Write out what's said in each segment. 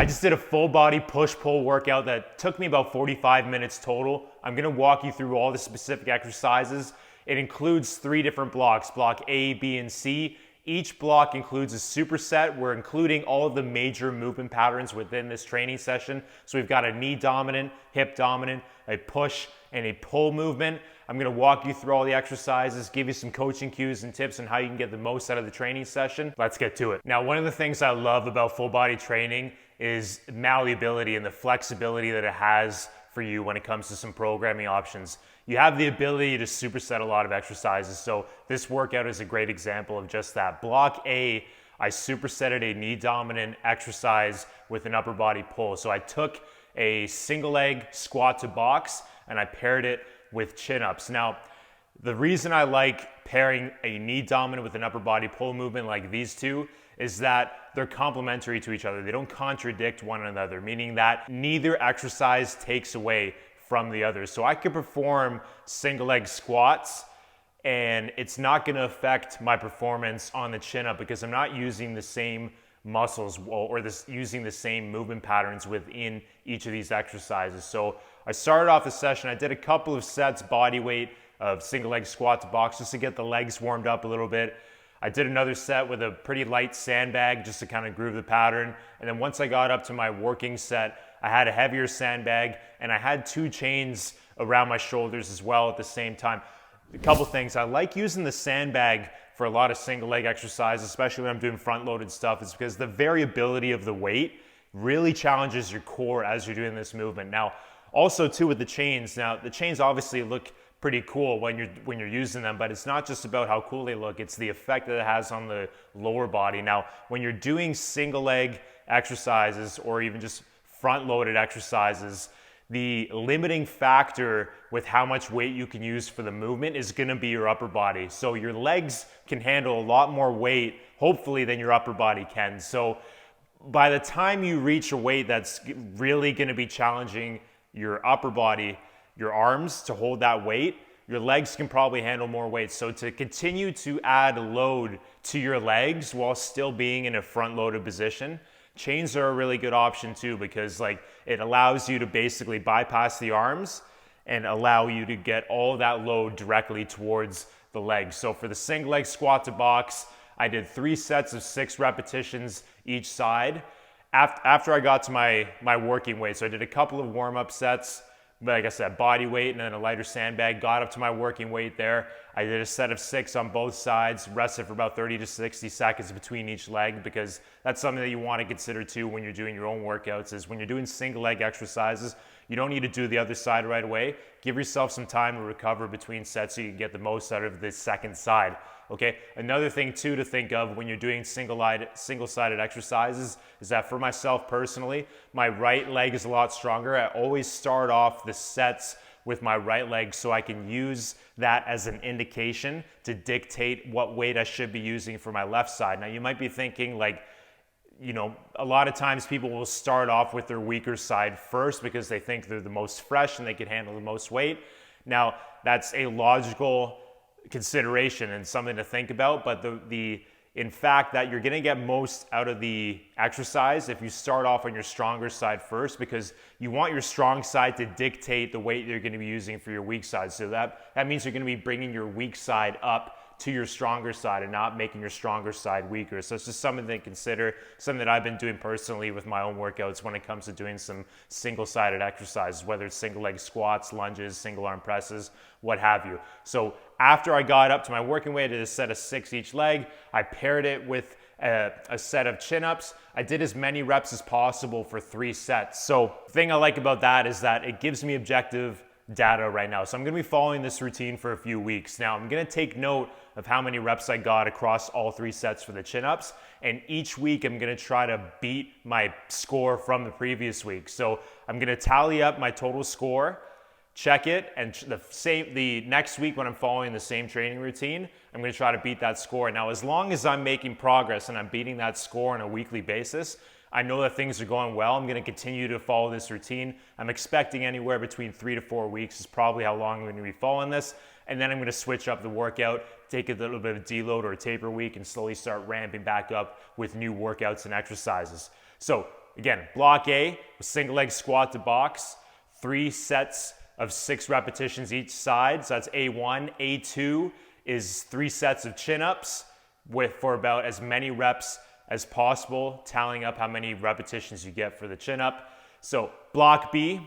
I just did a full body push-pull workout that took me about 45 minutes total. I'm gonna walk you through all the specific exercises. It includes 3 different blocks, block A, B, and C. Each block includes a superset. We're including all of the major movement patterns within this training session. So we've got a knee dominant, hip dominant, a push, and a pull movement. I'm gonna walk you through all the exercises, give you some coaching cues and tips on how you can get the most out of the training session. Let's get to it. Now, one of the things I love about full body training is malleability and the flexibility that it has for you when it comes to some programming options. You have the ability to superset a lot of exercises. So this workout is a great example of just that. Block A, I supersetted a knee dominant exercise with an upper body pull. So I took a single leg squat to box and I paired it with chin-ups. Now, the reason I like pairing a knee dominant with an upper body pull movement like these two is that they're complementary to each other. They don't contradict one another, meaning that neither exercise takes away from the other. So I could perform single leg squats and it's not gonna affect my performance on the chin-up because I'm not using the same muscles or using the same movement patterns within each of these exercises. So I started off the session, I did a couple of sets body weight of single leg squat to box just to get the legs warmed up a little bit. I did another set with a pretty light sandbag just to kind of groove the pattern. And then once I got up to my working set, I had a heavier sandbag and I had 2 chains around my shoulders as well at the same time. A couple things, I like using the sandbag for a lot of single leg exercises, especially when I'm doing front loaded stuff, is because the variability of the weight really challenges your core as you're doing this movement. Now, also too with the chains, now the chains obviously look pretty cool when you're using them, but it's not just about how cool they look, it's the effect that it has on the lower body. Now, when you're doing single leg exercises or even just front loaded exercises, the limiting factor with how much weight you can use for the movement is gonna be your upper body. So your legs can handle a lot more weight, hopefully, than your upper body can. So by the time you reach a weight that's really gonna be challenging your upper body, your arms to hold that weight, your legs can probably handle more weight. So to continue to add load to your legs while still being in a front loaded position, chains are a really good option too, because it allows you to basically bypass the arms and allow you to get all that load directly towards the legs. So for the single leg squat to box, I did 3 sets of 6 repetitions each side. After I got to my working weight, so I did a couple of warm-up sets, like I said, body weight and then a lighter sandbag, got up to my working weight there. I did a set of 6 on both sides, rested for about 30 to 60 seconds between each leg, because that's something that you want to consider too when you're doing your own workouts, is when you're doing single leg exercises, you don't need to do the other side right away. Give yourself some time to recover between sets so you can get the most out of the second side. Okay, another thing too to think of when you're doing single-sided exercises is that for myself personally, my right leg is a lot stronger. I always start off the sets with my right leg so I can use that as an indication to dictate what weight I should be using for my left side. Now you might be thinking a lot of times people will start off with their weaker side first because they think they're the most fresh and they can handle the most weight. Now that's a logical consideration and something to think about, but in fact that you're going to get most out of the exercise if you start off on your stronger side first, because you want your strong side to dictate the weight you're going to be using for your weak side. So that means you're going to be bringing your weak side up to your stronger side and not making your stronger side weaker. So it's just something to consider, something that I've been doing personally with my own workouts when it comes to doing some single-sided exercises, whether it's single leg squats, lunges, single arm presses, what have you. So after I got up to my working weight, I did a set of 6 each leg. I paired it with a set of chin-ups. I did as many reps as possible for 3 sets. So the thing I like about that is that it gives me objective data right now. So I'm going to be following this routine for a few weeks. Now I'm going to take note of how many reps I got across all 3 sets for the chin-ups, and each week I'm going to try to beat my score from the previous week. So I'm going to tally up my total score, check it, and the next week when I'm following the same training routine, I'm going to try to beat that score. Now as long as I'm making progress and I'm beating that score on a weekly basis, I know that things are going well. I'm going to continue to follow this routine. I'm expecting anywhere between 3 to 4 weeks is probably how long I'm going to be following this. And then I'm going to switch up the workout, take a little bit of deload or a taper week, and slowly start ramping back up with new workouts and exercises. So again, block A, single leg squat to box, 3 sets of 6 repetitions each side. So that's A1. A2 is 3 sets of chin-ups for about as many reps as possible, tallying up how many repetitions you get for the chin-up. So block B,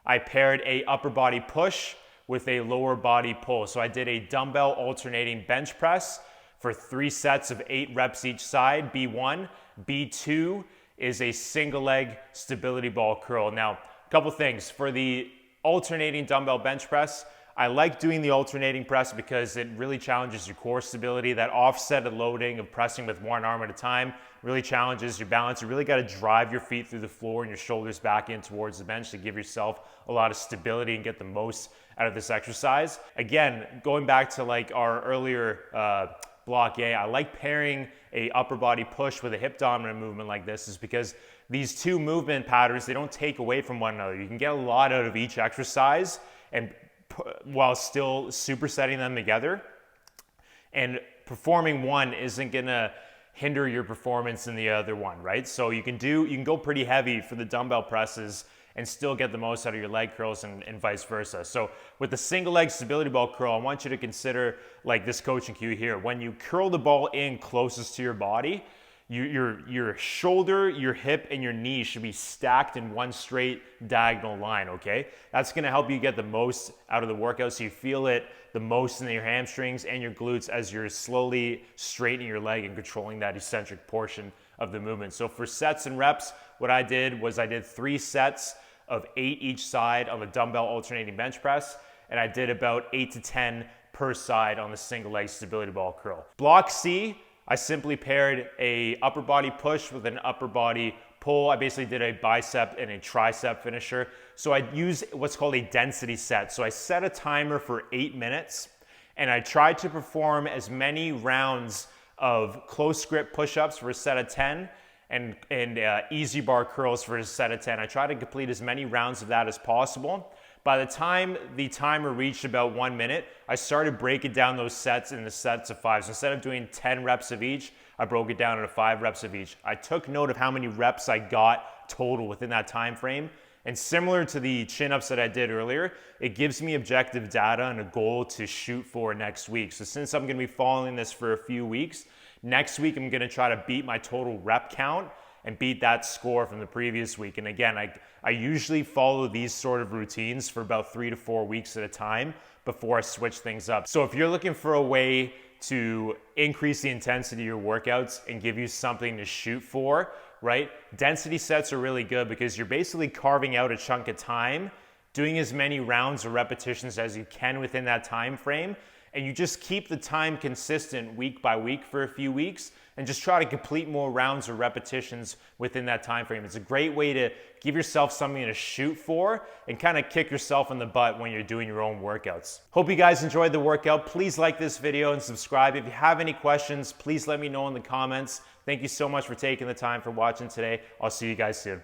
I paired a upper body push with a lower body pull. So I did a dumbbell alternating bench press for 3 sets of 8 reps each side, B1. B2 is a single leg stability ball curl. Now, a couple things. For the alternating dumbbell bench press, I like doing the alternating press because it really challenges your core stability. That offsetted loading of pressing with one arm at a time really challenges your balance. You really got to drive your feet through the floor and your shoulders back in towards the bench to give yourself a lot of stability and get the most out of this exercise. Again, going back to like our earlier block A, I like pairing a upper body push with a hip dominant movement like this is because these two movement patterns, they don't take away from one another. You can get a lot out of each exercise and while still supersetting them together. And performing one isn't gonna hinder your performance in the other one, right? So you can go pretty heavy for the dumbbell presses and still get the most out of your leg curls and vice versa. So with the single leg stability ball curl, I want you to consider like this coaching cue here. When you curl the ball in closest to your body, your shoulder, your hip, and your knee should be stacked in one straight diagonal line, okay? That's gonna help you get the most out of the workout so you feel it the most in your hamstrings and your glutes as you're slowly straightening your leg and controlling that eccentric portion of the movement. So for sets and reps, what I did was I did 3 sets of 8 each side on the dumbbell alternating bench press, and I did about 8 to 10 per side on the single leg stability ball curl. Block C, I simply paired a upper body push with an upper body pull. I basically did a bicep and a tricep finisher. So I used what's called a density set. So I set a timer for 8 minutes and I tried to perform as many rounds of close grip push-ups for a set of 10 and easy bar curls for a set of 10. I tried to complete as many rounds of that as possible. By the time the timer reached about 1 minute, I started breaking down those sets into sets of 5. So instead of doing 10 reps of each, I broke it down into 5 reps of each. I took note of how many reps I got total within that time frame. And similar to the chin-ups that I did earlier, it gives me objective data and a goal to shoot for next week. So since I'm gonna be following this for a few weeks, next week I'm gonna try to beat my total rep count and beat that score from the previous week. And again, I usually follow these sort of routines for about 3 to 4 weeks at a time before I switch things up. So if you're looking for a way to increase the intensity of your workouts and give you something to shoot for, right? Density sets are really good because you're basically carving out a chunk of time, doing as many rounds or repetitions as you can within that time frame, and you just keep the time consistent week by week for a few weeks and just try to complete more rounds or repetitions within that time frame. It's a great way to give yourself something to shoot for and kind of kick yourself in the butt when you're doing your own workouts. Hope you guys enjoyed the workout. Please like this video and subscribe. If you have any questions, please let me know in the comments. Thank you so much for taking the time for watching today. I'll see you guys soon.